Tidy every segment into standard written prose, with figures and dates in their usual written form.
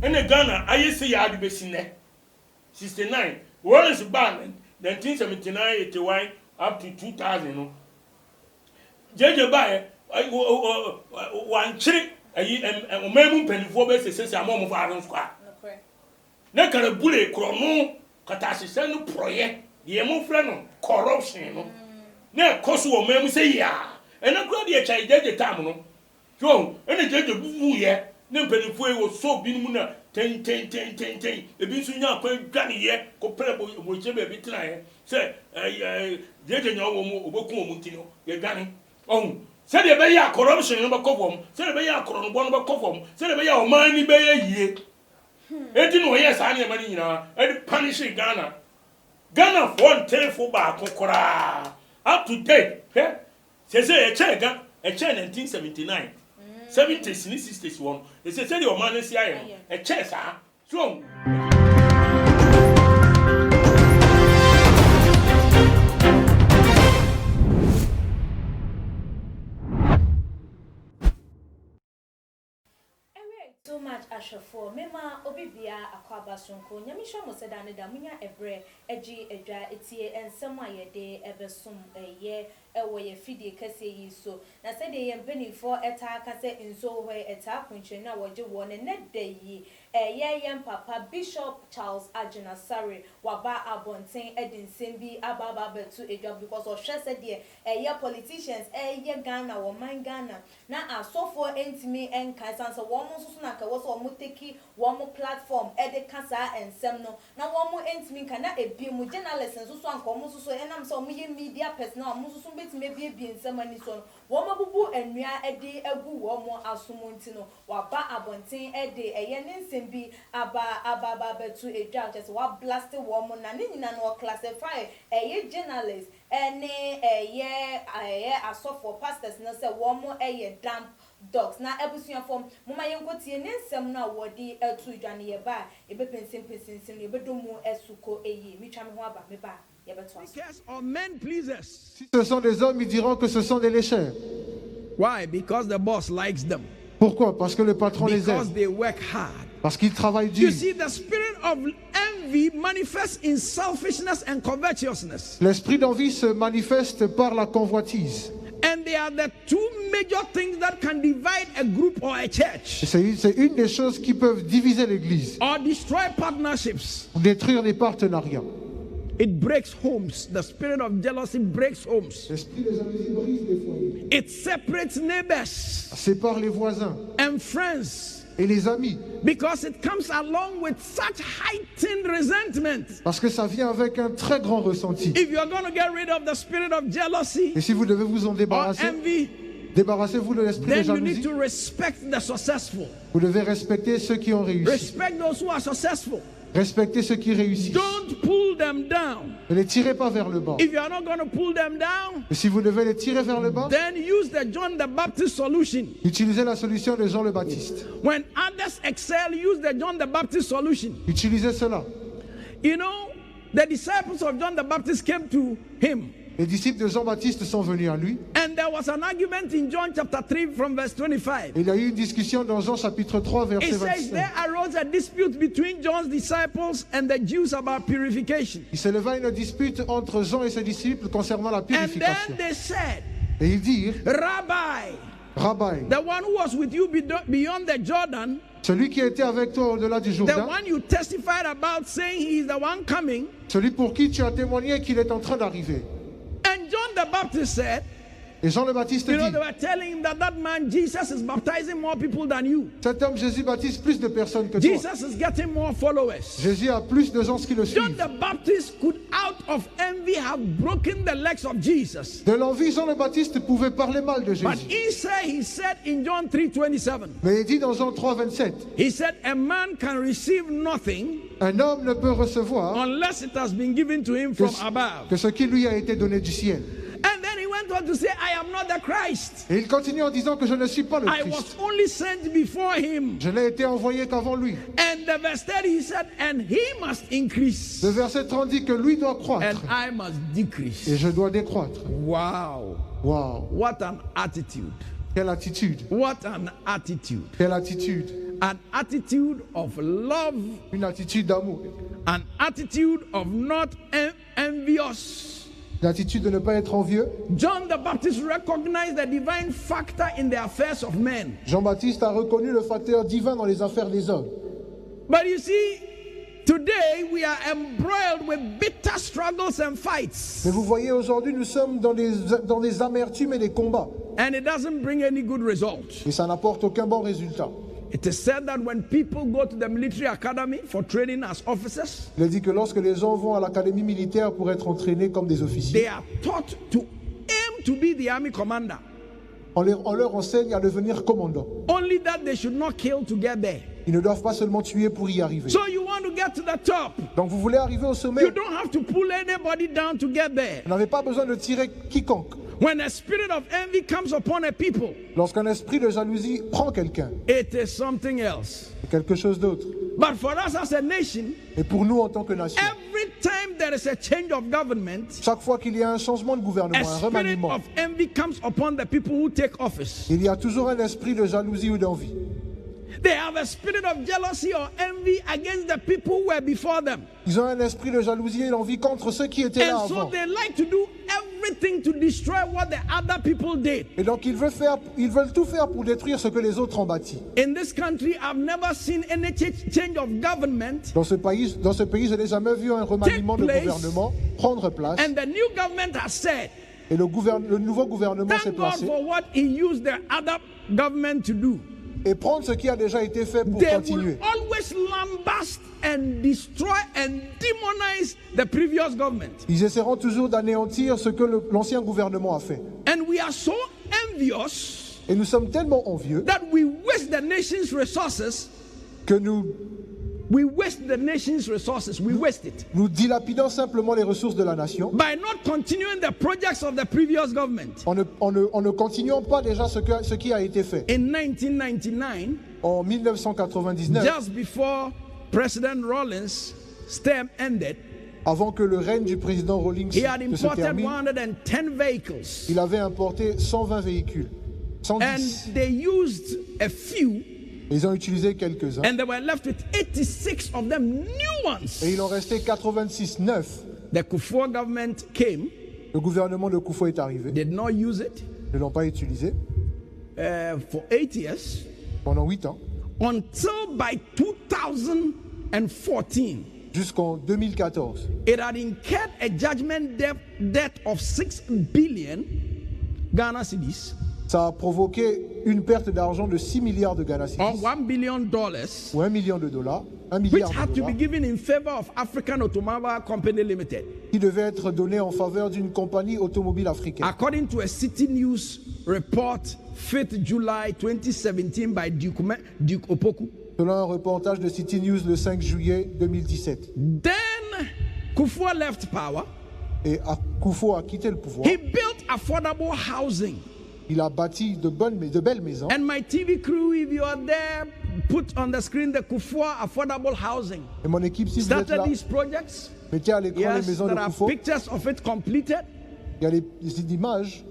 ene Ghana ayese ya adu besine 69 Warren's ban 1979 81 up to 2000 no jeje bae wan chiri ayi omemu penifo be sese amom fa aron skwa na kare bule krono kata sese no proye ye mo frɛ no corruption no na koso omemu se ya ena kura de chai jeje tam no so ene jeje bubu ye ne penifo e wo so bi mu na ten ebi nso nya kwa dwane ye ko pere bo che be bi tena ye se jeje nya wo mu oboku wo mu ntino ye dwane se de be ya corruption no be kofom se de be ya korono bo no be kofom se de be ya oman ni be ye yie enti no ye sa na mani nyina e punish Ghana for tenful ba kokora up to date se e che 1979 70s and 60s one. They say your man is here. A chess, so. So much ashafo mema obibia akwaba sonko nyamisho mosedane da munya ebre eji edwa etie ensem ayede ebesom eye ewo ye fidie kase yi so na se de ye mpanifo eta kase nso hwe eta kunche na woje wone ne de yi ye papa Bishop Charles Agena Sare waba abonten edinsem bi ababa betu edwa because o hwe se de ye politicians ye Ghana wo man Ghana na asofo entimi enkan so wo mo so na ka wo so mo teki wo mo platform de kasa ensem no na wo mo entimi kan na ebi mu journalists so anko mo so enam so mo ye media personnel mo so betime bi ensem ani so wo mo bubu enua de agu wo mo asomonti no waba abonten de eye nsem bi aba betu edwa just wa blast wo mo na nyina no classify eye journalists ene eye asofo pastors no say wo mo eye damp dogs na ebusuan form mama yenkotie ne nsem na wodi etu dwane ye ba ebe pensim ne ebedomu esuko eyi mitwa me ho aba me ba ye beto aso or men pleasers. Si ce sont des hommes, ils diront que ce sont des lécheurs. Why? Because the boss likes them. Pourquoi? Parce que le patron les aime. Because they work hard. Parce qu'ils travaillent dur. You see, the spirit of envy manifests in selfishness and covetousness. L'esprit d'envie se manifeste par la convoitise. And they are the two major things that can divide a group or a church. C'est une des choses qui peuvent diviser l'église. Or destroy partnerships. Ou détruire les partenariats. It breaks homes. The spirit of jealousy breaks homes. L'esprit de jalousie brise les foyers. It separates neighbors. Sépare les voisins. And friends. Et les amis. Because it comes along with such heightened resentment. Parce que ça vient avec un très grand ressenti. If you are going to get rid of the spirit of jealousy, et si vous devez vous en débarrasser, envy, débarrassez-vous de l'esprit de jalousie. Then you need to respect the successful. Vous devez respecter ceux qui ont réussi. Respect those who are successful. Respectez ceux qui réussissent. Don't pull them down. Ne les tirez pas vers le bas. If you are not going to pull them down, et si vous devez les tirer vers le bas, then use the John the Baptist solution. Utilisez la solution de Jean le Baptiste. When others excel, use the John the Baptist solution. Utilisez cela. You know, the disciples of John the Baptist came to him. Les disciples de Jean-Baptiste sont venus à lui. And there was an argument in John chapter 3 from verse 25. Il y a eu une discussion dans Jean chapitre 3 verset 25. It says there arose a dispute between John's disciples and the Jews about purification. Il s'éleva une dispute entre Jean et ses disciples concernant la purification. And then they said, et ils dirent, Rabbi, the one who was with you beyond the Jordan, celui qui était avec toi au-delà du Jourdain, the one you testified about saying he is the one coming, celui pour qui tu as témoigné qu'il est en train d'arriver. And John the Baptist said, et Jean le Baptiste dit, they were telling him that man Jesus is baptizing more people than you. Cet homme Jésus baptise plus de personnes que toi. Jesus is getting more followers. Jésus a plus de gens qui le suivent. John the Baptist could out of envy have broken the legs of Jesus. De l'envie, Jean le Baptiste pouvait parler mal de Jésus. But he said in John 3:27. Mais il dit dans Jean 3:27. He said a man can receive nothing. Un homme ne peut recevoir unless it has been given to him from above. Que ce qui lui a été donné du ciel. And then he went on to say, I am not the Christ. Et il continue en disant que je ne suis pas le Christ. I was only sent before him. Je n'ai été envoyé qu'avant lui. And the verse 30 he said, and he must increase. Le verset 30 dit que lui doit croître. And I must decrease. Et je dois décroître. Wow. Wow. What an attitude. Quelle attitude. What an attitude. Quelle attitude. an attitude of love, une attitude d'amour, an attitude of not envious. une attitude de ne pas être envieux. John the Baptist recognized the divine factor in the affairs of men. Jean-Baptiste a reconnu le facteur divin dans les affaires des hommes. But you see, today we are embroiled with bitter struggles and fights. Mais vous voyez, aujourd'hui, nous sommes dans des amertumes et des combats. And it doesn't bring any good result. Et ça n'apporte aucun bon résultat. It is said that when people go to the military academy for training as officers, Il est dit que lorsque les gens vont à l'académie militaire pour être entraînés comme des officiers, they are taught to aim to be the army commander. on leur enseigne à devenir commandant. Only that they should not kill to get there. Ils ne doivent pas seulement tuer pour y arriver. So you want to get to the top. Donc vous voulez arriver au sommet, You don't have to pull anybody down to get there. vous n'avez pas besoin de tirer quiconque. When a spirit of envy comes upon a people, Lorsqu'un esprit de jalousie prend quelqu'un, it is something else. c'est quelque chose d'autre. But for us as a nation, Et pour nous en tant que nation, every time there is a change of government, chaque fois qu'il y a un changement de a gouvernement, un spirit remaniement, of envy comes upon the people who take office. il y a toujours un esprit de jalousie ou d'envie. They have a spirit of jealousy or envy against the people who were before them. Ils ont un esprit de jalousie et d'envie contre ceux qui étaient là And so avant. they like to do everything to destroy what the other people did. Et donc ils veulent tout faire pour détruire ce que les autres ont bâti. In this country, I've never seen any change of government, Dans ce pays, je n'ai jamais vu un remaniement de Take place. gouvernement prendre place. and the new government has said, Et le nouveau gouvernement s'est thank God placé. for what he used the other government to do. Et prendre ce qui a déjà été fait pour They continuer. will always lambast and destroy and demonize the previous government. Ils essaieront toujours d'anéantir ce que l'ancien gouvernement a fait. And we are so envious Et nous sommes tellement envieux that we waste the nation's resources. que nous waste it dilapidons simplement les ressources de la nation by not continuing the projects of the previous government. en ne continuant pas déjà ce qui a été fait. In 1999, En 1999, just before President Rawlings' term ended, avant que le règne du président Rawlings he had ne se imported termine, 110 vehicles. il avait importé 120 véhicules. 110. And they used a few, Ils ont utilisé quelques-uns. and they were left with 86 of them new ones. Et il en restait 86 neufs. The Kufuor government came, Le gouvernement de Kufuor est arrivé. did not use it Ils ne l'ont pas utilisé for 8 years, pendant 8 ans. until by 2014, Jusqu'en 2014. it had incurred a judgment debt of 6 billion Ghana cedis, Ça a provoqué une perte d'argent de 6 milliards de Ghana or cedis, $1 billion, ou 1 million de dollars, 1 which milliard had de to be dollars, given in favor of African Automobile Company Limited, qui devait être donné en faveur d'une compagnie automobile africaine. according to a City News report 5th July 2017 by Duke Opoku. Selon un reportage de City News le 5 juillet 2017. Then Kufuor left power. Et Kufuor a quitté le pouvoir. He built affordable housing. Il a bâti de belles maisons. And my TV crew, if you are there, put on the screen the Kufuor affordable housing. Et mon équipe, si vous êtes Started là, these projects. mettez à l'écran les Yes, maisons de there are Kufuor. pictures of it completed. Il y a des images.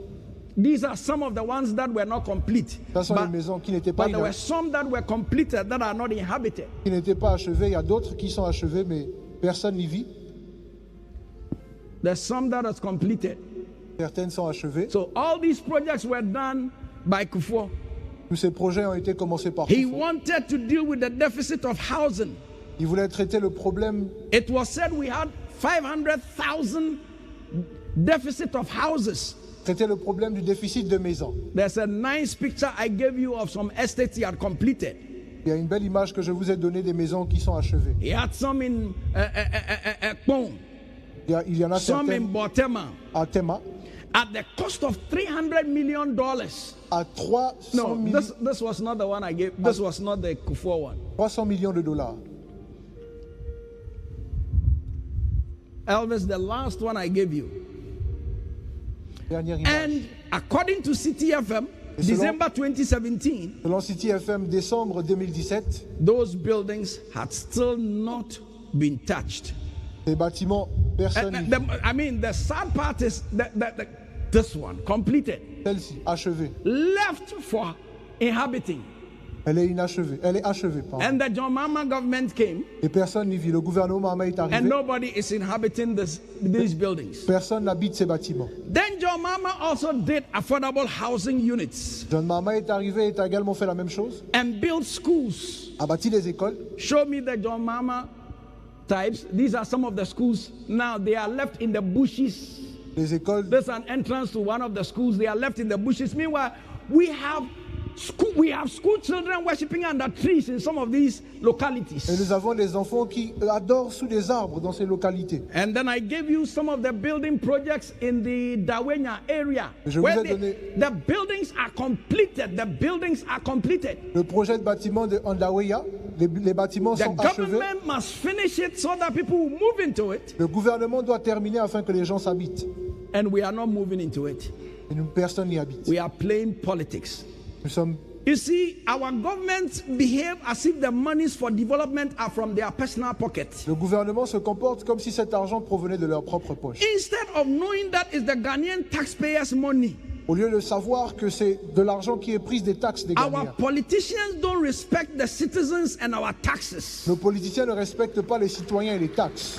These are some of the ones that were not complete. Ce sont les But, maisons qui n'étaient pas, but there were some that were completed that are not inhabited. achevées. Il y a d'autres qui sont achevées, mais personne n'y vit. There's some that was completed. Certaines sont achevées. So all these projects were done by Kufuor. Tous ces projets ont été commencés par He Kufuor. wanted to deal with the deficit of housing. Il voulait traiter le problème. It was said we had 500,000 deficit of houses. Traiter le problème du déficit de maisons. There's a nice picture I gave you of some estates he had completed. Il y a une belle image que je vous ai donnée des maisons qui sont achevées. He had some in Ekpon, Il y en a some in certaines Botema, à Tema, at the cost of $300 million. à 300, No, this was not the one I gave. This was not the Kufuor one. 300 millions de dollars. Elvis, the last one I gave you. Dernière image. And according to CTFM, Et selon- December 2017, Selon City FM, décembre 2017, those buildings had still not been touched. les bâtiments, personne n'y vit. I mean, the sad part is that this one completed, Celle-ci, achevée. left for inhabiting. Elle est inachevée. Elle est achevée, pardon. And the John Mahama government came, Et personne n'y vit. Le gouvernement Mahama est and arrivé. nobody is inhabiting these buildings. Personne n'habite ces bâtiments. Then John Mahama also did affordable housing units John Mahama est arrivé et a également fait la même chose. and built schools. A bâti des écoles. Show me the John Mahama types. These are some of the schools. Now they are left in the bushes. Les écoles. There's an entrance to one of the schools. They are left in the bushes. Meanwhile, we have school children worshiping under trees in some of these Et localities. nous avons des enfants qui adorent sous des arbres dans ces localités. And then I gave you some of the building projects in the Dawenya area. Je vous Where ai donné- the buildings are completed. The buildings are completed. Le projet de bâtiment de Andaweya, les bâtiments The sont achevés. government must finish it so that people will move into it. Le gouvernement doit terminer afin que les gens s'habitent. And we are not moving into it. Et personne n'y habite. We are playing politics. Nous sommes. You see, our governments behave as if the monies for development are from their personal pocket. Le gouvernement se comporte comme si cet argent provenait de leur propre poche. Instead of knowing that it's the Ghanaian taxpayers' money, Au lieu de savoir que c'est de l'argent qui est pris des taxes des our Ghanéens. politicians don't respect the citizens and our taxes. Nos politiciens ne respectent pas les citoyens et les taxes.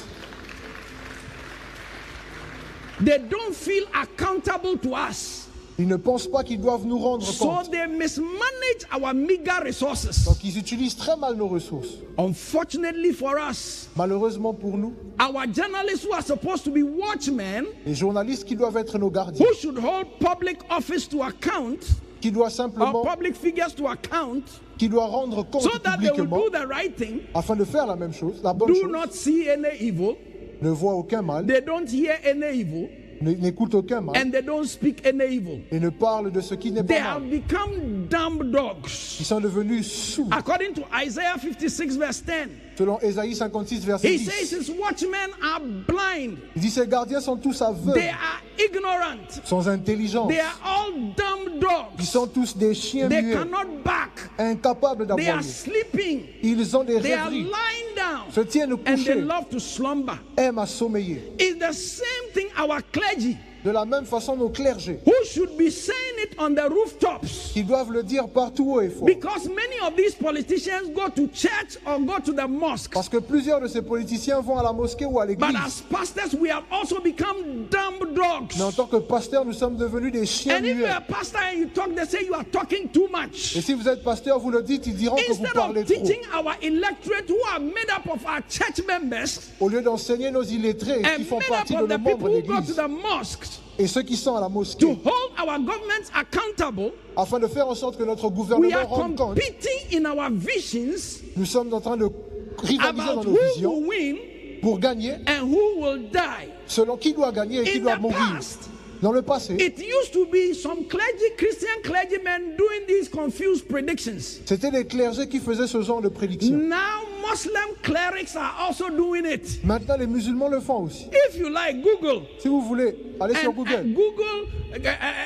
They don't feel accountable to us. Ils ne pensent pas qu'ils doivent nous rendre So compte. they mismanage our meager resources. Donc ils utilisent très mal nos ressources. Unfortunately for us, Malheureusement pour nous, our journalists who are supposed to be watchmen, les journalistes qui doivent être nos gardiens, who should hold public office to account, qui doit or simplement, public figures to account, qui doit rendre compte so that they will publiquement do the right thing, afin de faire la même chose, la bonne do chose, not see any evil, ne voient aucun mal, they don't hear any evil, n'écoutent aucun mal and they don't speak any evil. et ne parlent de ce qui n'est They pas have mal. become dumb dogs. Ils sont devenus sourds. According to Isaiah 56 verse 10, Selon Ésaïe 56, verset he 10, says his watchmen are blind, il dit ces gardiens sont tous they aveugles, are ignorant, sans intelligence. they are all dumb Ils dogs, sont tous des chiens they muets, cannot back, incapables they are d'aboyer. sleeping, Ils ont des they are rêveries, lying down, se tiennent and they couchés, love to slumber. aiment à sommeiller. It's the same thing our clergy, De la même façon, nos clergés, who should be saying it on the rooftops, qui doivent le dire partout haut et fort. because many of these politicians go to church or go to the mosque. Parce que plusieurs de ces politiciens vont à la mosquée ou à But l'église. as pastors, we have also become dumb dogs. Mais en tant que pasteur, nous sommes devenus des chiens And if you're muets. a pastor and you talk, they say you are talking too much. Et si vous êtes pasteur, vous le dites, ils diront que vous Instead parlez of trop. teaching our electorate who are made up of our church members Au lieu d'enseigner nos illettrés qui and font made up partie de of nos the people membres who go to d'église the mosques et ceux qui sont à la to mosquée, hold our governments accountable, afin de faire en sorte que notre we gouvernement are rende compte, competing in our visions nous sommes en train de rivaliser dans about nos who visions will win pour gagner, and who will die. selon qui doit gagner et qui In doit the mourir. past, Dans le passé, it used to be some Christian clergymen doing these confused predictions. c'était les clergés qui faisaient ce genre de prédictions. Now Muslim clerics are also doing it. Maintenant, les musulmans le font aussi. If you like, Google. Si vous voulez, allez sur And Google.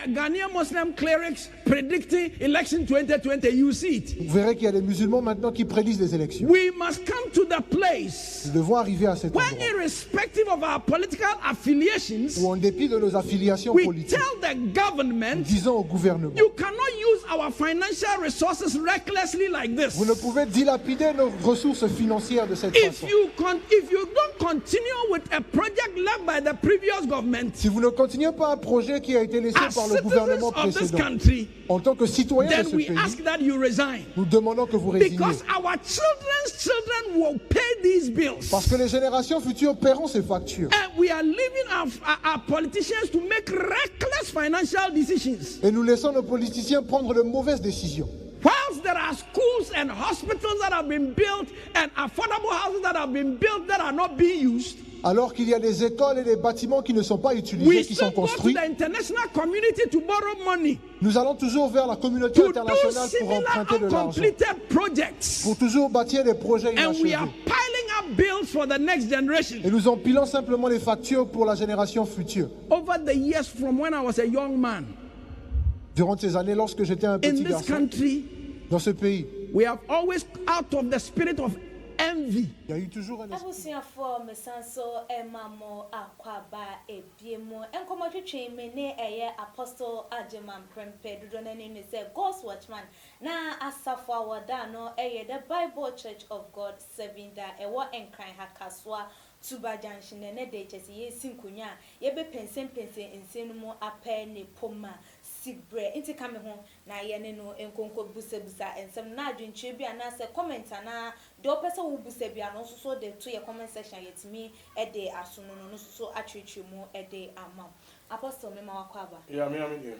Ghanaian Muslim clerics predicting election 2020, you see it. Vous verrez qu'il y a des musulmans maintenant qui prédisent les élections. We must come to the place Nous devons arriver à cet where, endroit irrespective of our political affiliations, où, en dépit de nos affiliations we politiques, tell the government, disons au gouvernement, you cannot use our financial resources recklessly like this. vous ne pouvez dilapider nos ressources financières de cette If façon. you don't continue with a project led by the previous government, Si vous ne continuez pas un projet qui a été laissé as par le citizens gouvernement of this précédent, country, en tant que citoyens de then ce we pays, ask that you resign. nous demandons que vous résigniez. Because our children's children will pay these bills. Parce que les générations futures paieront ces factures. And we are leaving our politicians to make reckless financial decisions. Et nous laissons nos politiciens prendre de mauvaises décisions. Whilst there are schools and hospitals that have been built and affordable houses that have been built that are not being used, Alors qu'il y a des écoles et des bâtiments qui ne sont pas we utilisés, qui still sont go to construits, the international community to borrow money nous allons toujours vers la communauté to do internationale pour similar emprunter de l'argent, uncompleted projects. pour toujours bâtir des projets And we inachevés. are piling up bills for the next generation. Et nous empilons simplement les factures pour la génération future. Over the years from when I was a young man Durant ces années, lorsque j'étais un in petit this garçon country, dans ce pays, we have always, out of the spirit of envy. Il y a eu toujours un esprit. Abusuafo mesanso emamo akwaba ebiemu enkomo twetwe mene eye apostle Ajeman Prempe dodo nani ne say God's Watchman na asafo awada no eye the Bible Church of God 7 da ewo enkran hakaswa Tuba Junction ne de chesi ye sinkunya ye be pensen ensenu mu apɛ ne poma sibre inti kame ho na ye ne no enkonko busebusa ensem na adwentwe bi ana se comment ana de opese wo busa bi ana so de to ye comment section yetimi e de asono no so atwetwe mu e de ama apostle me ma wakwaba ya me de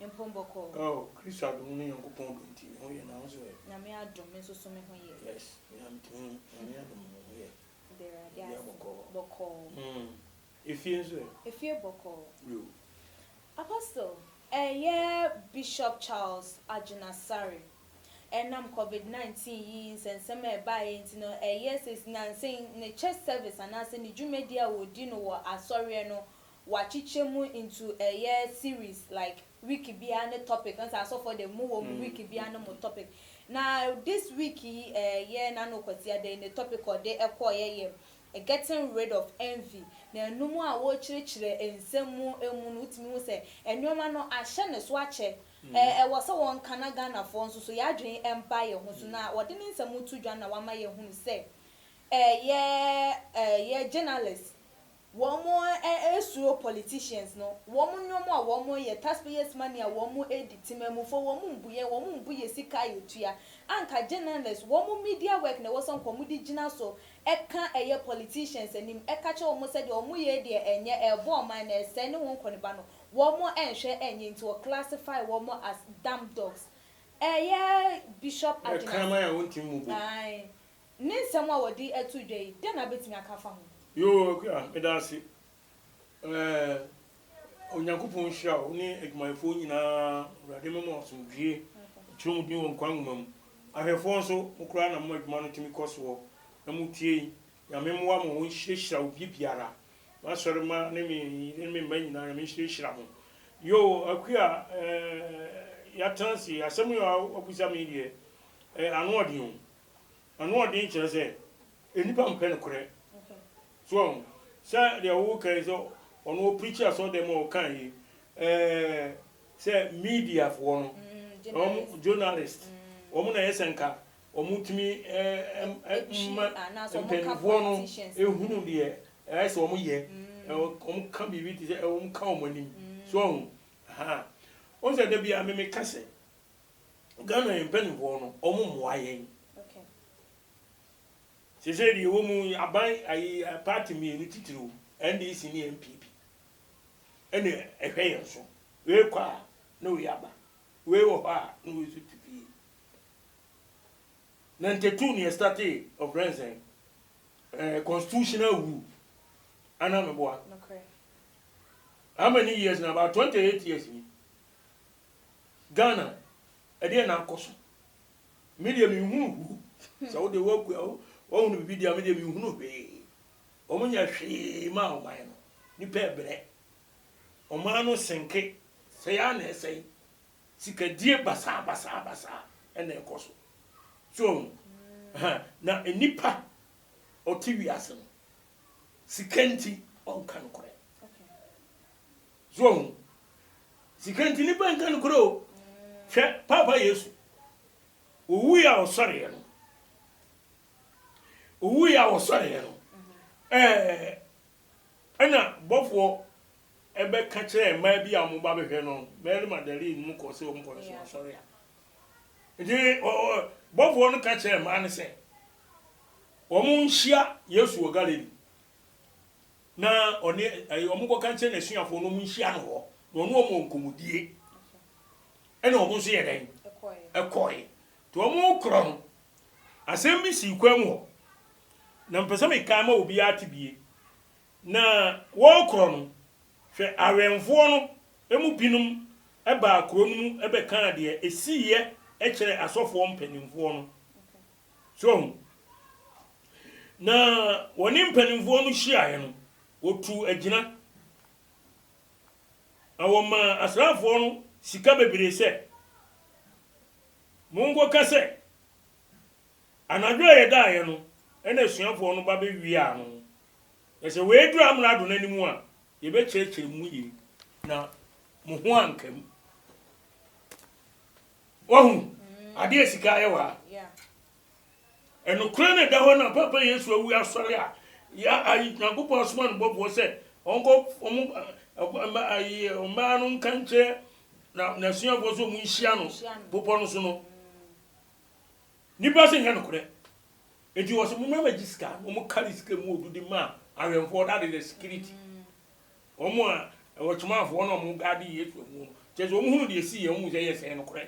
empomboko oh Christ adum ne yankopon do nti ho ye na ho so na me adom me so me ho ye yes me am tin me adum ho ye there are boko Ifie boko you apostle yeah Bishop Charles Ajinasari enam COVID-19 yi nsensem by ntino yes is nansing ne church service anase ne dwumedia wodi no wo asori no wachichemu into a year series like wiki bia ne topic and so for the move wiki bia no topic now this wiki yeah na no kwasia dey the topic or dey ekoye getting rid of envy na numu a wo chirechire ensemu emu no utimi wo se enwoma no ahye ne so ache wo se won kanaga na fo nso so ya dwen empire ho so na wo de ne nsemu tudwa na wama ye hunu se ye journalists womo esuo politicians no womo nyomo a womo ye taxpayers money a womo editimemu fo womo mbuye sika yotua anka journalists womo media work na woson komudi gina so eka eye politicians anim eka che womo se de womo ye de enye ebo man na ese ne won koniba no womo enhwe enye nti wo classify womo as damn dogs Bishop Ajina kama ya wonti mubu ai ninsem a wodi etudwe de na betimi akafa ho yo medasi onyankopon hia oni edwumayefo nyina urade memo osomdwie chiromudin won kwanwum ahwefo nso mukura na mo adwuma no timi koso na mutie ya memwa mo won hyehyira obi biara wasore ma ne me mba nyina na me hyehyira mo yo akua ya transi asemu yo obusa me die anodin kire se enipa mpen kore so say the who can so on preacher so them all can say media for journalist na yesenka omutimi empenivo no ehunu de say omo ye kan bibi ti say kan omonim so ha on say de bia me kase Ghana empenivo no omo moayen c'est di wo mu aban ai party mi ni titiro NDC ni MPP ene ehwe so we kwa no we aba we wo ha no we tipi 92 ni started of Renzen constitutional rule ana meboa okay how many years now? About 28 years ni Ghana ede na koso media mi hu so de wo kwa o nu bibi dia me de mi hunu be o munya hwe ma o man no ni pebre o man no senke se ya na esai sikadie basa ene ekoso so na enipa o tiwi asen sikanti on kan kore okay so sikanti ni ban kan kore o hwe papa yesu o wu ya o sore no we are sorry ana bofo ebe ka kire ma bi amuba behwe no Mary Magdalene mu ko se o mu ko so sorry ndi bofo no ka kire ma ne se o mu nhia Yesu o Galilee na oni o mu ko ka kire na suafo no mu nhia no ho no no mo nkomudie ana o mu so ye den ekoi to o mu kro no asem bi si kwam ho na mpesa me kan ma obi atibie na wo kro no hwe awenfo no emu binum eba akro no ebe kan de esiye ekere asofo mpanimfo no so na woni mpanimfo no hia no otu agina awoma asrafo no sika bebere se mungo kase anadwo ye dae no ena suafo no ba be wi ano ese we dura amrado nanimu a ye be cheche mu yi na mo ho ankam wahu ade esika ye wa eno kura na da ho na papa Yesu awu asore a ya ayi Nyankopɔn asman bobo se onko ayi oma no kanche na suafo so mu nhia no popo no so no nipa se nya no kure enti wo so mu ma magiska mu carry sika mu odudi ma awemfo that is the security omo a wo chumafo no mu gadi Yesu mu chezo mu hunu de si ye mu se yese no kure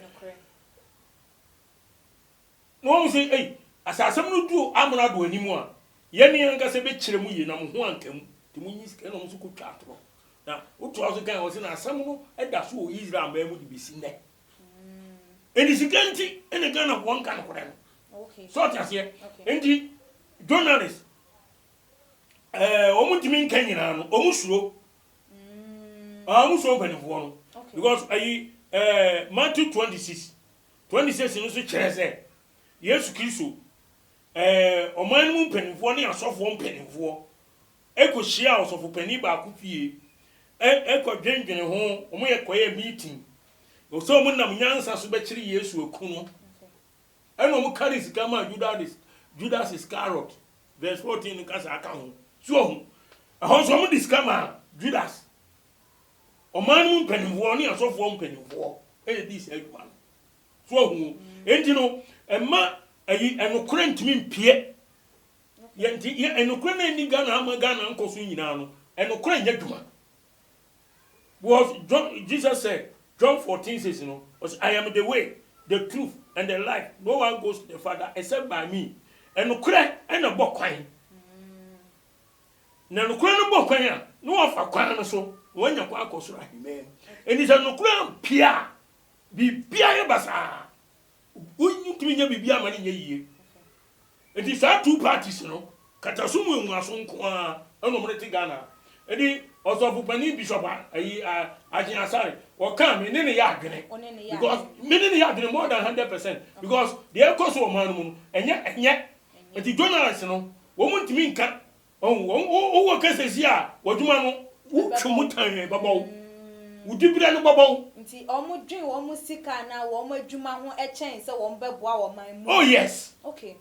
no mu se ei asasem no du amuna do animu a ye ne yanka se be kire mu ye na mu ho ankam ti mu nyi sika no mu so ko twa atro na utu aso kan wo se na asem no eda so o Israel ba mu di besi ne eni sikanti ene Ghana won kan kure no okay so ti ase enti journalist omu timi kan nyina no omu suro omu so benefo no because ayi Matthew 26 no so kire se Yesu Kristo oman mu penifo ne asofo penifo ekohia osofo pani ba akufie ekodwendwene ho omo ye koye meeting so omo nam nyansa so be kire Yesu akuno eno omo carry sika ma Judas Iscariot verse 14 kasa aka ho so so omo discover Judas oman mu penifo ne asofo penifo dis eduma so enti no emma ayi enokure ntimi mpie ye enokure na ni Ghana ama Ghana nkoso nyina no enokure nya dwuma was Jesus said John 14 says I am the way, the truth and the life. No one goes to the Father except by me. Enokure ena bokwan na enokure no bokwan a no afa kwan no so wanya kwa akosoro ahime eni se enokure mpia bibia ye basa unyi tuminya bibia mani nya yie enti sa two parties no katasumu emu asonko a eno mo te Ghana edi osofu pani bishop ayi Ajin Asare o kan me ne ya adwene because me ne ya adwene more than 100% because the ekoso o man mu enye enti journalist no wo mu ntimi nka wo kasesi a wodwuma no wutwu tan babawo udibira no babawo nti omo dwen omo sika na omo adwuma ho echen se wo mbeboa wo man mu oh yes okay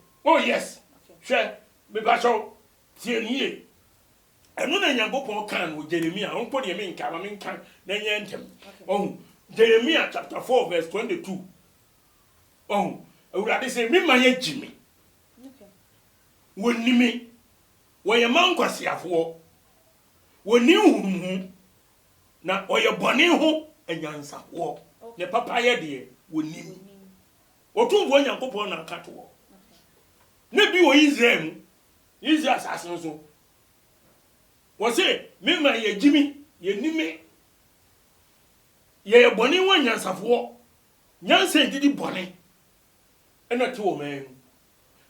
sure me ba so tie niye enu na Nyankopɔn kan wo Jeremia onko de me nka ma me nka na nya ntem Jeremia chapter 4 verse 22 Awurade say me ma ye jimi woni me wo ye mankwasiafo woni hurumu na oye bone ho anyansawo ne papa ye de woni otumfo Nyankopɔn na kato wo ne bi wo Israel asase so wo say me ma ye jimi ye nime ye bone wo anyansafo nyansa didi bone ena ti wo man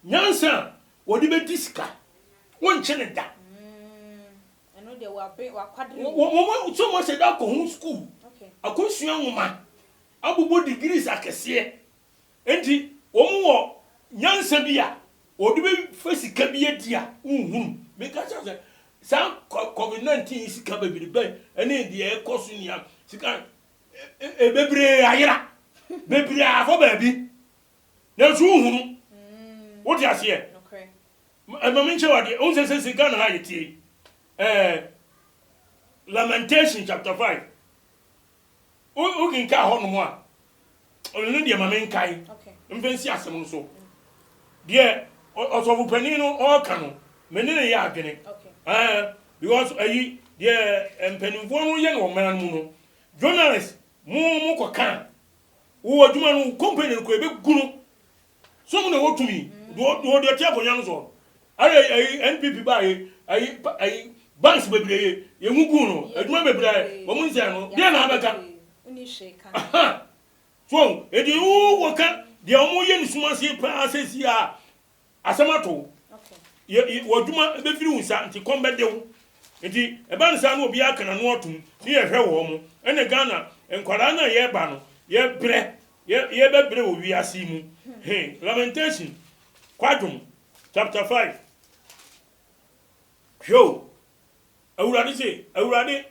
nyansa wodi be diska won chene da eno de wa kwadre wo so mo se da ko hu school akosua nwoma abubo degrees akese enti wo nyansa bia wodi be fasika bia dia unhum me ka cha sa COVID-19 sika bebiri be ene de ekoso nia sika bebre ayira bebre afo baby na so unhum what you say okay Mamenche wadi on se Ghana ha yeti Lamentation chapter 5 o kin ka ho no mo a onu de mamenkai okay mfensi asem no so de osofu pani no o ka no menene ya adwene okay because ayi de empanimfo no ye no man mu no journalist mu ko kan wo adwuma no company ko ebe gunu so mo na wotumi do de tia bonya no so ayi NPP ba ayi banks bebre ye ngugu no adwuma bebre wo mu nsia no de na abeka uni sheka so edi wo ka de omo ye nsuma se pa asesi a asamato okay ye wodwuma be firi unsa nti kombe de wo nti eba nsa no obi aka na no otum ni ye hwe wo mo ene Ghana enkwara na ye ba no ye bre ye bebre wo wi asi mu Lamentation kwadum chapter 5 hwo awurade se awurade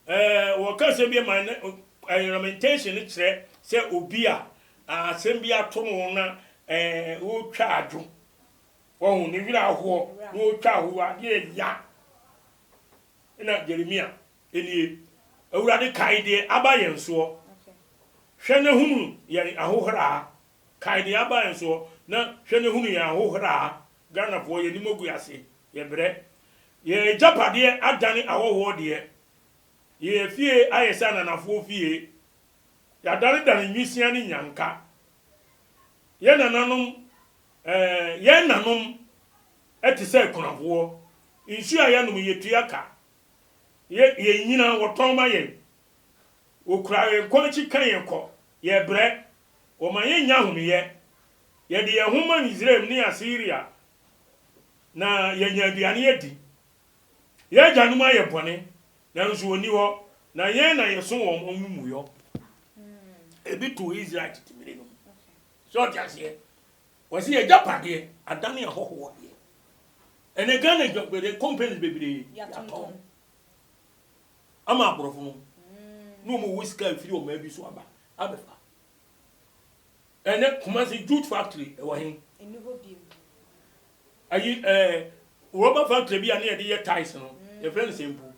wɔka sɛ bi ma lamentation kyerɛ sɛ obi a asɛm bi ato no na wo twa adwo wo ne wira ho na wo twa ho ade ya na Jeremia enie awurade kai de aba yɛn so hwɛ ne hunu yɛn ahohra kai de aba yɛn so na hwɛ ne hunu yɛn ahohra Ghana fo yɛ ni mogu ase yɛ brɛ yɛ japade adane ahoho de yɛ fie ayesa na nafo fie ya dane nwisia ne nyanka yɛ nananom yɛ nanom ɛte sɛ kunafo nsu a yɛ nom yɛ tuaka yɛ nyina wɔtɔn ma yɛ okura yɛ kɔnchi kan yɛ kɔ yɛ brɛ o ma yɛ nya homiyɛ yɛ de yɛ homa Israel ne Assyria na yɛ nya aduane yɛ di yɛ gyanum ayɛ bɔne na nso oni hɔ na yɛn na yɛ so wɔn omumuyɔ ebi to Israel titimire no so tiaseɛ wɔsi yɛ japade adane ahoho de ene Ghana jobere companies bebree yatɔn ama aborɔfo no mo whisker firi o ma bi so aba abefa ene Kumasi jute factory e wo hen eni ho bi ayi rubber factory bi ane ye de ye ties no ye friend sempu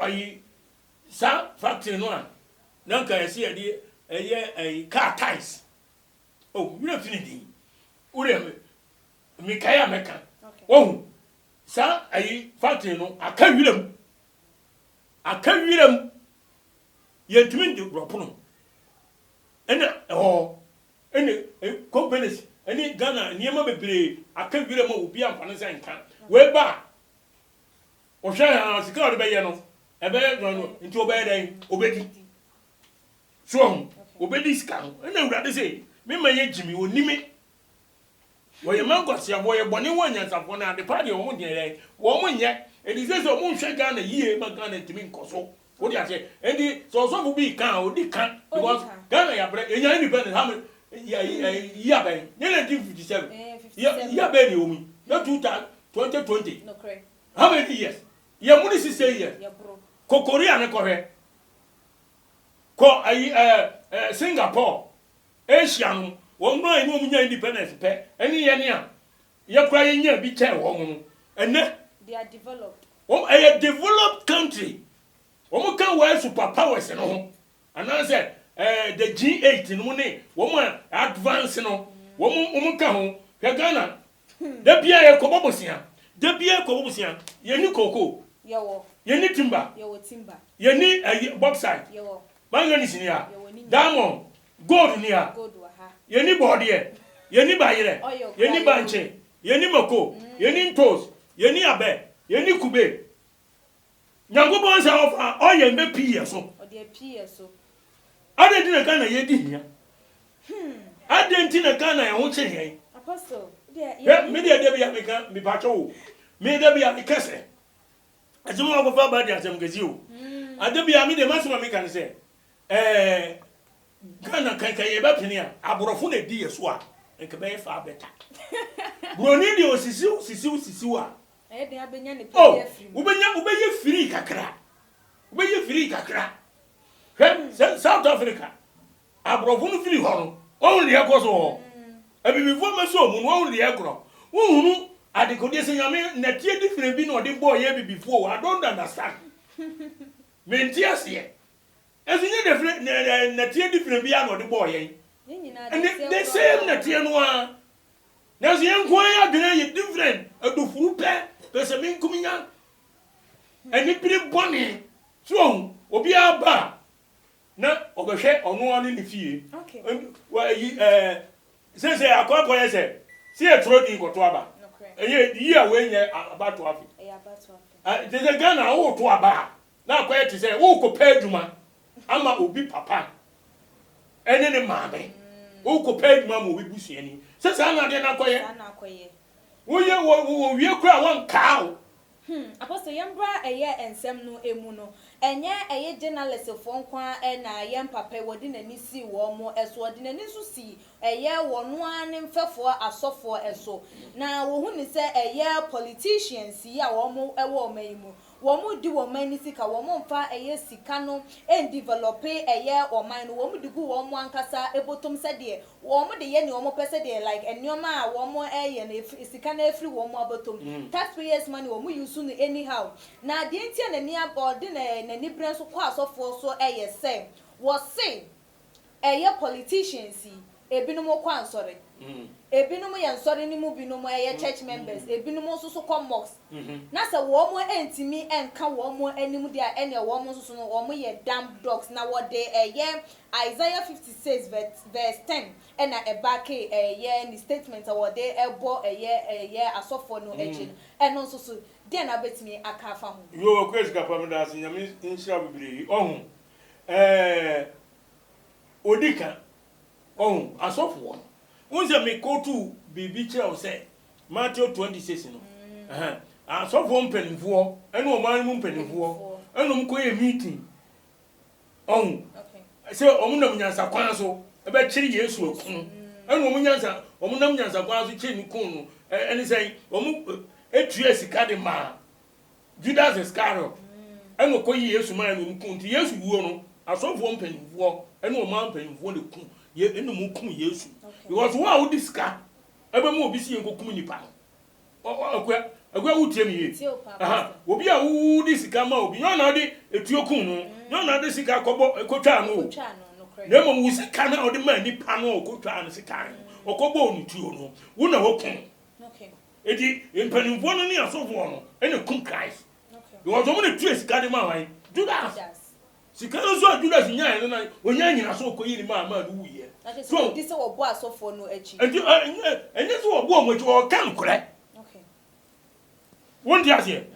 ayi sa factory no a na nka ye se ye de eye car ties oh we don't finish it ure mikaya meka oh sa ayi factory no aka wiram yentumi de gropono ena ene companies ene Ghana niema bebre aka wiram obi amfane se nka we ba o hwe sika o de be ye no e be no nti o be den obedi so obedi sika no ena urade se me ma ye jimi onimi wo ye mangosia wo ye bone wo nyansafo na de party wo de ye wo mo nye edi se so mo hwe Ghana yie ma Ghana timi nkoso wo de ase edi so so fu bi kan o di kan because Ghana ya bre enya independent ha ya ben 1957 ya ben ni omi na 2020 no correct how many years ya mu ni 6 years ya bro ko Korea ne ko hwe ko ayi Singapore Asia no won no enu omunya independence pe eni ye ne a ye kura ye nya bi che wo no ene they are developed a developed country wo kan wa superpowers no ho ana say the G8 no ne wo advance no wo kan ho ke Ghana da bia ye ko bobosia ye ni koko ye ni timber ye ni bauxite manganese ni a diamond gold ni a ye ni bordie ye ni bayire ye ni banche ye ni mako ye ni ntos ye ni abe ye ni kube nyango bon sa ofa o ye mbe pie so o de pie so ade di na Ghana ye di hia ade di na Ghana ye ho che hia apostle me de bia me kan me pacho o me de bia me kese azuma ko fa ba de asem gezi o ade bia me de masuma me kan se Ghana kan ye ba pini a aborofo na di yeso a nke be fa beta broni di osisi a de abenya ne pia free ubenya free kakra South Africa aborofo no free ho no only ekoso abibifo meso mu no only ekro uhunu adekode se nyame na tie different bi no de boy ye bibifo I don't understand mentia se ezinye different na tie different bi no de boy ye and the same na tie no a na so yen kwan ya dwene ye different adofuru pe pese min kuminya ani pire boni so obi aba na obehwe ono ani ne fie wa yi se akwa ye se si etro di goto aba yi a we nye abato afi de Ghana wo to aba na akwa ye te se wo ko pa adwuma ama obi papa ene ne maame wo ko pa adwuma ma obi busuani se sa na de na akwa ye wo wie kura won kaao Apostle yambra eye ensem no emu no enye eye journalist fo nkwa na yem papa wodi na nisi wo mo eso wodi na nisu si eye wono ane mfefo asofo eso na wo hu ni se eye politicians ya wo mo ewo mayimu wo mo di wo man ni sika wo mo mfa eye sika no en develop eye o man no wo mo di gu wo mo ankasa ebotom se de wo mo de ye ni wo mo pese de like enioma a wo mo eye na sika na afri wo mo abotom taxpayers money wo mo use no anyhow na de ntia na ni abode na ni brand so kwa asofo so eye se wo se eye politicians ebinom kwa ansore ebinom ye nsore ni mu binom eye church members ebinom so kwa mosque na se wo mo entimi enka wo mo anim dia ene wo mo so no wo mo ye damn dogs na wo de eye Isaiah 56 verse 10 ena ebake eye ni statement wo de ebo eye asofo no echi eno so de na betimi aka fa ho yo kwes ka pam da sin nyame nshira bibiri ohun odika ohun asofo won unse me go to bibi che o say Matthew 26 no asofo mpanimfo ene o man mu mpanimfo ene o mko ye meeting ohun se o munam nyansa kwan so e be kiri Yesu okun ene o munyansa o munam nyansa kwan so kiri ni kun no ene say o mu etua sika de ma Judas Iscariot ene o koyi Yesu man no kun ti Yesu wuo no asofo mpanimfo ene o man mpanimfo le kun ye ene mu kun Yesu because wa wo diska ebe mu obi si enkokum nipa akwa wutie mi ye obi a wo diska ma obi yo na de etuokun no yo na de sika kobo ekotwa no na mo wo sika na ode ma nipa no okotwa no sika okobo onu tuo no wo na wo kun edi empanimfo no ni asofo no ene kun Christ because omo ne tuo sika de ma wan Judas sika no so Judas nya ene na onya nyina so okoyi ni ma du wuye so this wo bo asofo no echi enye so wo bo omochi o kan kure won dia se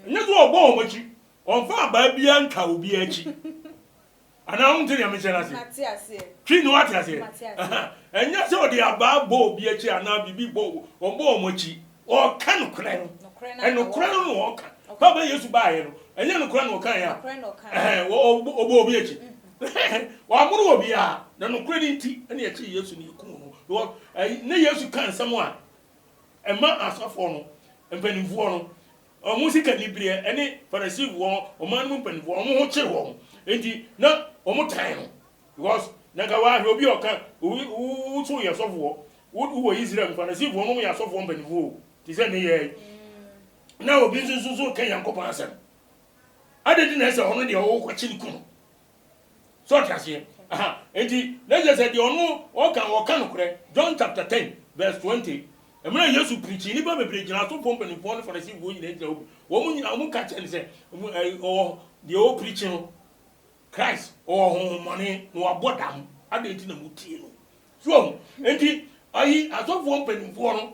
enye so wo bo omochi on fa ba bia nka obi echi ana on tiri am chena se matiase twi no atiase enye so de aba bo obi echi ana bibi bo on bo omochi o kan kure eno kure no o kan ba ba Yesu ba ye no enye no kure no kan ya wo bo obi echi wa muru obi a na no credit ene ya chi Yesu ni ku no na Yesu kan samo a ema asafo no empanimfo no o mu sika libre ene Pharisee wo o man mu empanimfo o mu ho che wo enti na o mu tan no because na ga wa obi o kan wo so ye sofo wo Israel Pharisee wo no ya sofo empanimfo ti se ne ye na obi so kan Yankopon asem adedi na se ono de o ko chi ni ku so trase enti let's say the onu o kan no kure John chapter 10 verse 20 emre Yesu preach ni ba bebre gina so pompa ni pon for the wo nyina gina obi wo mu nyina mu ka chen say o the o preach no Christ o ho money no abodam adenti na mu tie no so enti ayi asofo pompa ni no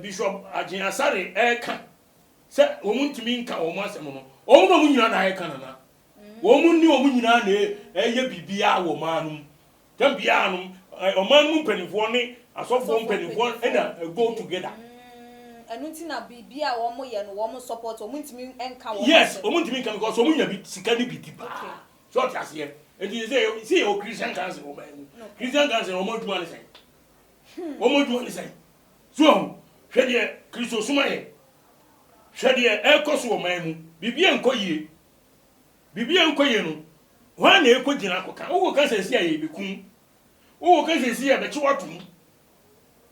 Bishop Ajin Asare ka se wo mu ntimi nka wo mu asem no o mu nyina na ka na womun ni womun nyina na eye bibia wo manum tambia anum o manum penifo ne asofo penifo ena go together anunti na bibia wo mo ye no wo mo support o muntimi enka wo yes o muntimi kan because o munya bi sika ni bidiba so tiase e ndi say o Christian council o man Christian council o mo duma ne say o mo duma ne say so hwede Kristo suma ye hwede ekoso o man mu bibia enkoyie bibia nkoye no wa na ekogina akoka wo ka sesi aye bekun wo ka sesi abe chiwatum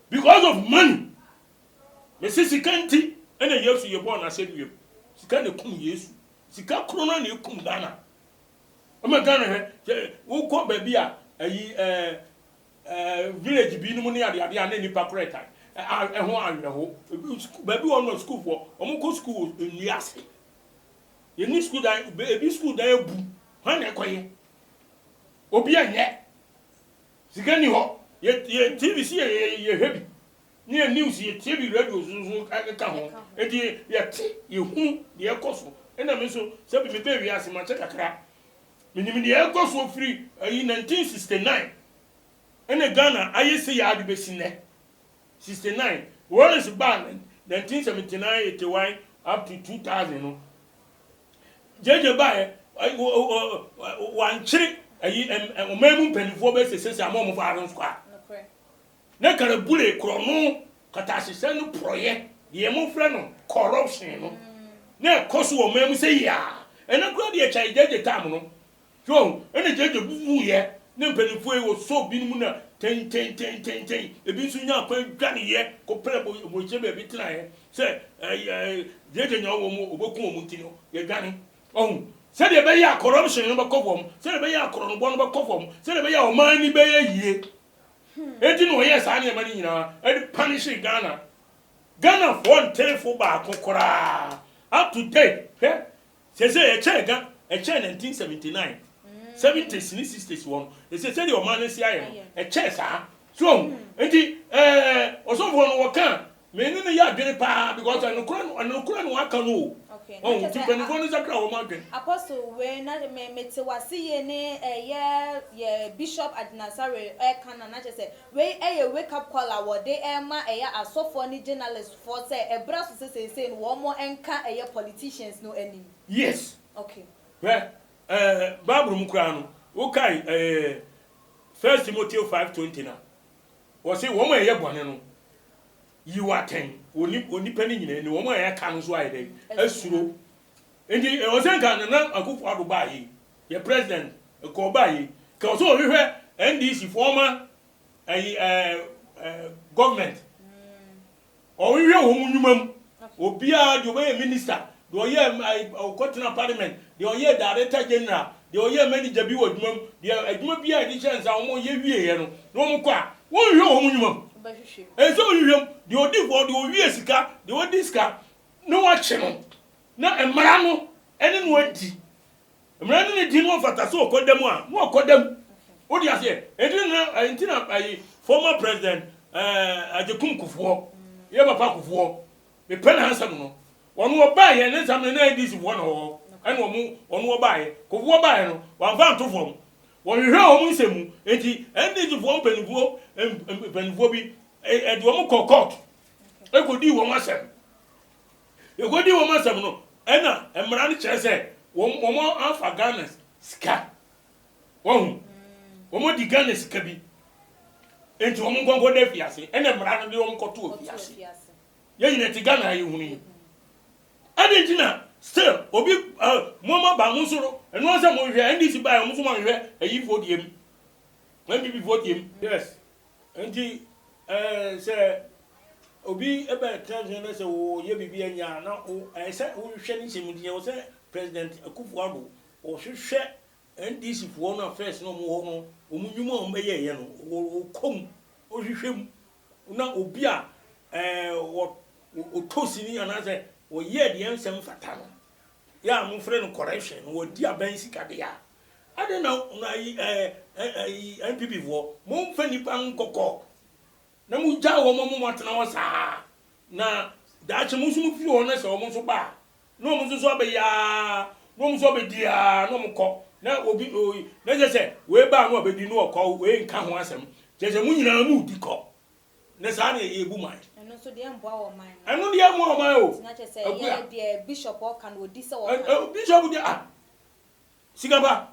because of money me sisi kanti ena Yesu ye born na sedwe sika ne kum Yesu sika krona na ekum Ghana o me Ghana he wo ko ba bia ayi village bi no ne ade na nipa koreta ho anwe ho ba bi won no school for o mo ko school nwiase ye ni school da ebi school da ebu han e koye obi anye sika ni ho ye TV si ye hebi ni news ye TV radio so ka ho edi ye ti ye hu ye koso ena me so se bi me be wi ase ma che kakra minim de ye koso free 1969 ena Ghana ayese ya ade besine 69 Lawrence ban 1979 81 up to 2000 no jeje bae wan chiri ayi omemu penifo be sese amom fa aron squad na kare bule krono katashise no proye ye mo frɛ no corruption no na koso omemu se ya ena kura de chai jeje tam no so ena jeje bubu ye na penifo e wo so binu na ten ebi so nya kwa dwane ye ko pre bo chebe bi tena ye se jeje nya wo mo oboku wo muti no ye dwane se de be ya corruption no be kofom se de be ya korono bo no be kofom se de be ya o man ni be ye yie enti no ye sa ne mani nyina e punish Ghana for telefo ba kokora up to date se e chega e che 1979 70s ni 60s one they say the man si aye e che sa so enti osofo no woka me ni ya dwene pa because anokura no aka no okay ti beni go no zakra wo ma dwen apostle we na me te wase ye ne ye bishop Adnasare kana na che say we wake up call award dey ma asofo ni journalist for say e bra so say wo mo enka politicians no anim yes okay Bible mukra no okay 1 Timothy 5:20 na wo say wo mo eye bone no you are 10 oni pani nyina ni wo mo eye ka no so aye dey asuro endi wo say kan na Akufo Addo ba yi ye president ko ba yi ka so hwehwe NDC former government o hwehwe wo mu nwumam obi a do be minister do ye Kotina parliament de oye director general de oye manager bi wadwum de adwuma bi a di chance a mo ye wie ye no no mo kwa wo hwe wo mu nwum ba hwehwe so hwehwe de odi for de owie sika de odi sika no wa che no na emra no ene no adi emra no ne di no fata so okodam a no okodam odi ase edi na entina former president Ajekum Kufuor ye papa Kufuor me pen handsome no wonu oba ye ne sam na dis wo no ene onu oba ye Kufuor ba ye no wan fa to fom won hwe o mu nsemu enti ndis fo penifo bi e do mu court e ko di wo masem no ena emra ni kire se wo mo afa Ghana ska wo mo di Ghana ska bi enti wo mo gongo da fiase ena emra no de wo mo koto fiase ye nyina ti Ghana ye huni adentina still obi mo ma ba mo soro eno se mo hwe ndisi ba mo so mo hwe ayi fodiem when people vote him yes enti se obi ebe transgender se wo ye bibi anya na o se wo hwe ni se mu die wo se president Akufo Addo o hwehwe NDC fo no first no mo ho no o mu nwuma o meye ye no o kom o hwehwem na obi a o tosini ana se o ye de ensem fata no ya mo frɛ no correction wo di aban sika de ya ade na NPP fo mo mfa nipa nkokɔ na mo gya wo mo tena wo saa na daache mo so mo fi ho na se wo mo so ba no mo so abeya no mo so abedia no mo kɔ na obi na je se we ba no abedi no okɔ we nka ho asɛm je se mo nyina mu di kɔ na saa na ye bu man eno so de mboa wo man eno de mboa wo man o na je se ye de bishop o kan odi se wo bishop de sigaba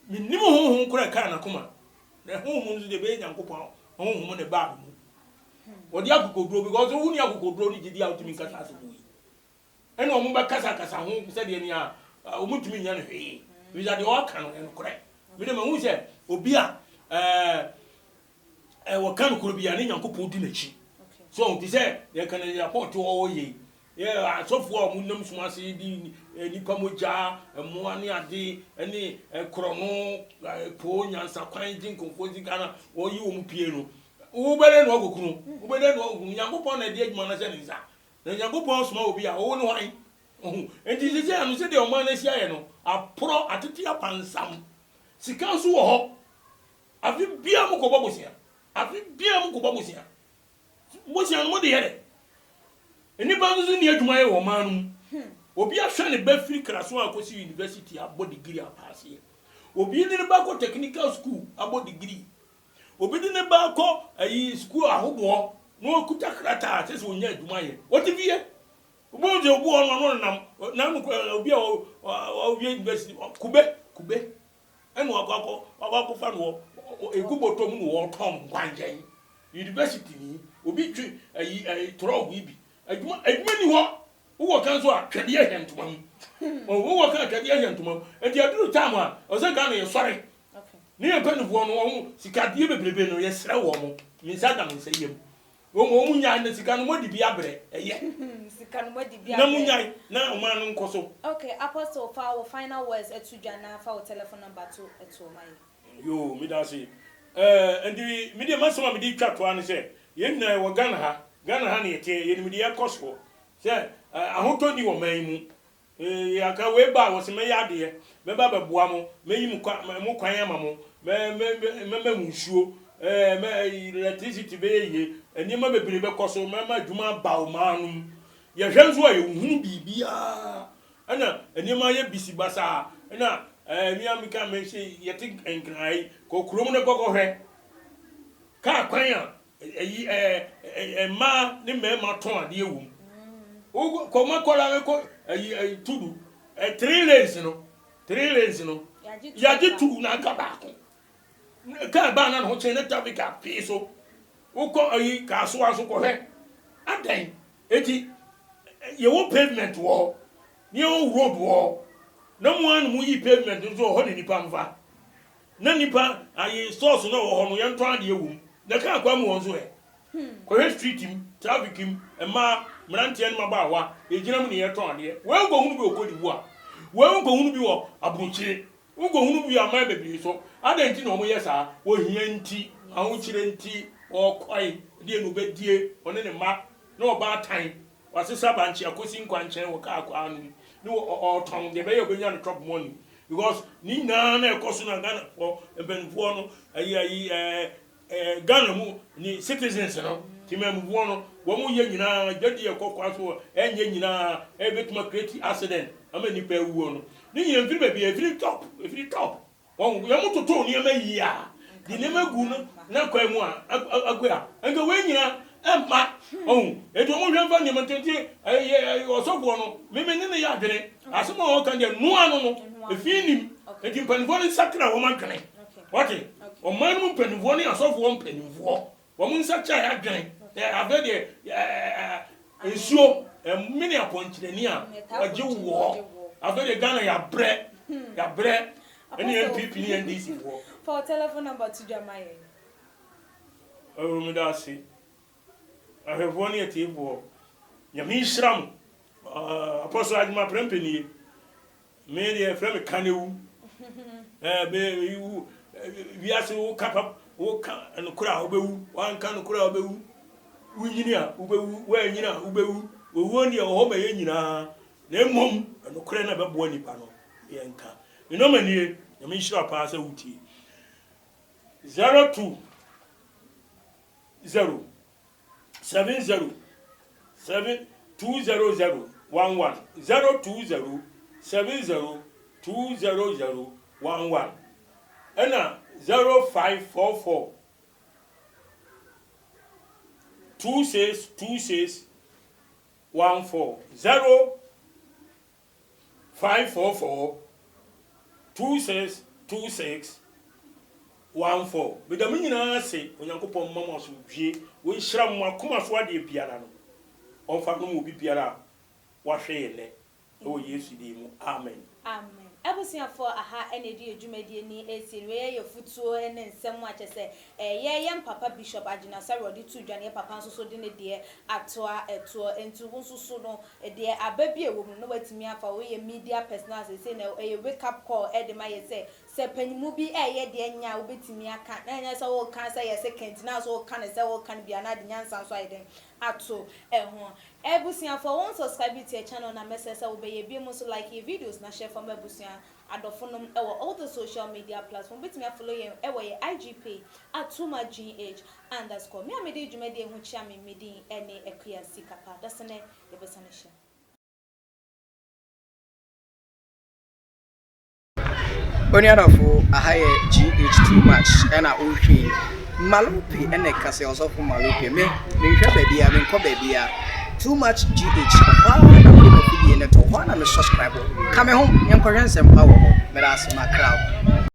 minimo honhom kura kan na kuma na honhom nzu de be nyankopon honhom ne ba mu odi akokodro because who ni akokodro ni gidi outimi kasa asebu ene o mo ba kasa ho se de ni a o mutumi nya no hwe we that the all kan en kura me de ma hu se obi a wo kan kuro bia ne nyankopon di na chi so ti se ye kan ya point wo ye yeah so for mu nam suma se di nipa moja mo ani ade ene krono po nyansa kwan din konfo di Ghana wo yi wo mu pie no wo bele no ogokunu wo bele no ogokunu nyankopon na de adwuma na se ne nsa na nyankopon suma obi a wo no wan enti se se anu se de o man na sia ye no apro atete apansam sika so wo ho afi bia mo ko babosia mosia no mo de yere eni ba nzu ni adwuma ye wo man no obi ahwe ne ba firi kraso akosi university abo degree apase obi ni ne ba ko technical school abo degree obi ni ne ba ko ayi school ahobo no kuta krata se so nya adwuma ye what if ye bo je obu ono na no obi a obi university kube enu akọ fa no egubotom no wo tom kwanjen university ni obi twi ayi tro bi adwuma ni ho wo kan so atwede ye ntoma mu wo kan atwede ye ntoma mu enti aduru time a o se ga no ye sori ni e panu no wo sika die bebrebe no ye sere wo mo mi sada mo se yem wo mo nya na sika no modi bi abre eye sika no modi bi na munya na o man no nkoso. Okay, Apostle, for our final words etujana for our telephone number to eto mai Yo mi da se endi mi de masoma mi di twa to an se ye na wo Ghana ha na ye tie ye mi di yakoso se ahoto ni wo man mu ya ka we ba wo se me ya de me ba beboa mo me yi mu kwan ama mo me nsuo me electricity be ye eni ma bebre be koso me ma dwuma ba o manum ye hwenzo ye hunu bibia ana eni ma ye bisi basa na mi amika me se ye tik enkrai ko krom ne gogo hwe ka kwan a ma ne me ma ton ade ewu ko ma kola me ko tudu 3 lanes no ya ji tu na ka ba ko ka ba na ho chen na tabika piso uko ka so aso ko he adan eti ye wo pavement wo ni o road wo na mu an mu yi pavement so ho ni nipa mfa na nipa ayi source na wo ho no ye nto ade ewu na ka kwa mu won so he ko he street him traffic him e ma mrantie no ba wa e gina mu ne ye ton ade we go hunu bi okodi bu a we go hunu bi wo abrochire we go hunu bi ama bebi so adanti na omo yesa wo hia nti ahu chire nti o kwai de no bedie one ne ma na oba tan wasesa banchi akosi nkwanchen wo ka akwa anu ni o ton de be obenya no drop money because ni na ekoso na Ghana for ebenfo no ayi Ghana mu ni citizens no timemvo no wo mu ye nyina jadi ekokwa so enye nyina ebetuma create accident ama ni pa wuo no ni nyina mfiri bia efiri top won ye mu toto ni ema yi a di ne magu no na kwa mu a agwa anga we nyina emma eto mo hwemfa ni matete osofo no meme ne ya adwene asemo o kan de no ano no efinim eti mpanifo ni sakra wo madwene wati o man mu mpanifo ni asofo wo mpanifo wo mu sakra ya adwene avede ensuo mini aponchireni a aje wo avede Ghana ya bre any MPP ni NDC for telephone number to Jamaye me da si I have one yet ebo ya mi shram apostle adma prempeni me dey frame kanewu be you we ase wo kapa wo kan no kura obewu wan kan no kura obewu wunyina ubewu wa nyina ubewu owo ni o ba ye nyina na emom no kura na be bo nipa no ye nka ino manie ya mi shira pa asa wuti 02 0 70 7 200 11 020 70 200 11 ena 0544 26 14 0544 26 14 bedam nyina se onyankopon mama so dwie wo nhira mo akoma so ade biara no onfa no mo bi biara wa hwe ne o Yesu di mu amen amen ebusia for aha enedi edwumadi ni esiri we ye futuo ene nsem a chese ye papa bishop agina sarodi tu dwane papa nso so de ne de atoa eto entu nso so no de ababi ewo no watimi afa we ye media personals say na ye wake up call e de ma ye se panimu bi ye de nya obetimi aka na nya so wo kan say ye second na so wo kan say wo kan bia na de nyansa so ayden ato ho ebusia for one subscribe to your channel na message say wo be ye bi mo so like your videos na share from ebusia adofonum all the social media platforms betimi follow ye ye IGP @TumaGH_ me amede dwumade hu chia me medi ene akua sikapa dasene ye besanisha Boniadofo ahaye GH too much and I okay Malupi ene kase osofo Malupi me nhwe baby a me nko baby a too much GH na me fidie ne to ho na me subscribe ka me ho nyenkohwe nsem pa wo ho me das ma crowd